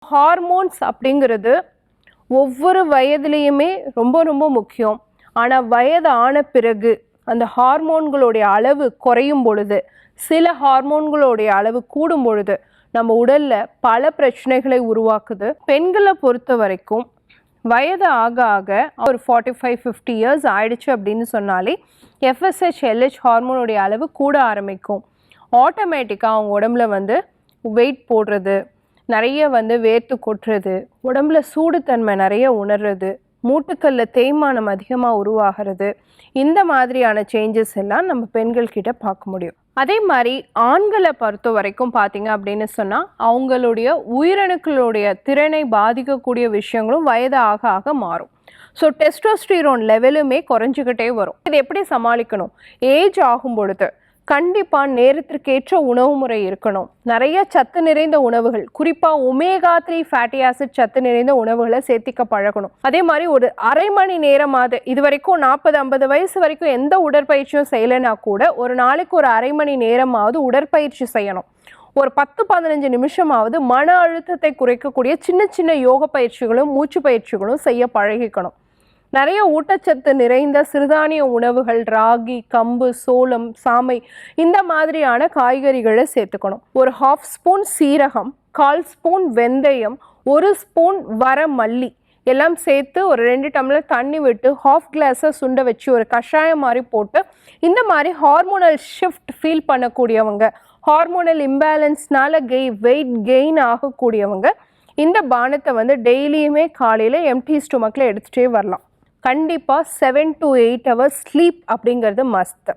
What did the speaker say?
Hormones அப்படிங்கிறது ஒவ்வொரு வயதுலேயுமே ரொம்ப ரொம்ப முக்கியம். ஆனால் வயது ஆன பிறகு அந்த ஹார்மோன்களுடைய அளவு குறையும் பொழுது, சில ஹார்மோன்களுடைய அளவு கூடும் பொழுது நம்ம உடலில் பல பிரச்சனைகளை உருவாக்குது. பெண்களை பொறுத்த வரைக்கும் வயது ஆக ஆக ஒரு 45-50 இயர்ஸ் ஆயிடுச்சு அப்படின்னு சொன்னாலே FSH LH ஹார்மோனுடைய அளவு கூட ஆரம்பிக்கும். ஆட்டோமேட்டிக்காக அவங்க உடம்புல வெயிட் போடுறது, நிறைய வேர்த்து கொட்டுறது, உடம்புல சூடுத்தன்மை நிறைய உணர்றது, மூட்டுக்கல்ல தேய்மானம் அதிகமாக உருவாகிறது, இந்த மாதிரியான சேஞ்சஸ் எல்லாம் நம்ம பெண்கள் கிட்ட பார்க்க முடியும். அதே மாதிரி ஆண்களை பொறுத்த வரைக்கும் பார்த்தீங்க அப்படின்னு சொன்னால் அவங்களுடைய உயிரணுக்களுடைய திறனை பாதிக்கக்கூடிய விஷயங்களும் வயது ஆக ஆக மாறும். ஸோ டெஸ்டோஸ்டிரோன் லெவலுமே குறைஞ்சிக்கிட்டே வரும். இது எப்படி சமாளிக்கணும்? ஏஜ் ஆகும் பொழுது கண்டிப்பாக நேரத்திற்கேற்ற உணவு முறை இருக்கணும். நிறைய சத்து நிறைந்த உணவுகள், குறிப்பாக ஒமேகா 3 ஃபேட்டி ஆசிட் சத்து நிறைந்த உணவுகளை சேர்த்திக்க பழகணும். அதே மாதிரி ஒரு அரை மணி நேரமாவது, இது வரைக்கும் 40-50 வயசு வரைக்கும் எந்த உடற்பயிற்சியும் செய்யலைன்னா கூட ஒரு நாளைக்கு ஒரு அரை மணி நேரமாவது உடற்பயிற்சி செய்யணும். ஒரு 10-15 நிமிஷமாவது மன அழுத்தத்தை குறைக்கக்கூடிய சின்ன சின்ன யோக பயிற்சிகளும் மூச்சு பயிற்சிகளும் செய்ய பழகிக்கணும். நிறைய ஊட்டச்சத்து நிறைந்த சிறுதானிய உணவுகள், ராகி, கம்பு, சோளம், சாமை, இந்த மாதிரியான காய்கறிகளை சேர்த்துக்கணும். ஒரு 1/2 ஸ்பூன் சீரகம், 1/4 ஸ்பூன் வெந்தயம், 1 ஸ்பூன் வர மல்லி எல்லாம் சேர்த்து ஒரு 2 டம்ளர் தண்ணி விட்டு 1/2 கிளாஸை சுண்ட வச்சு ஒரு கஷாயம் மாதிரி போட்டு, இந்த மாதிரி ஹார்மோனல் ஷிஃப்ட் ஃபீல் பண்ணக்கூடியவங்க, ஹார்மோனல் இம்பேலன்ஸ்னால வெயிட் கெயின் ஆகக்கூடியவங்க இந்த பானத்தை டெய்லியுமே காலையில் எம்டி ஸ்டொமக்கில் எடுத்துகிட்டே வரலாம். கண்டிப்பாக 7 to 8 hours ஸ்லீப் அப்படிங்கிறது மஸ்ட்.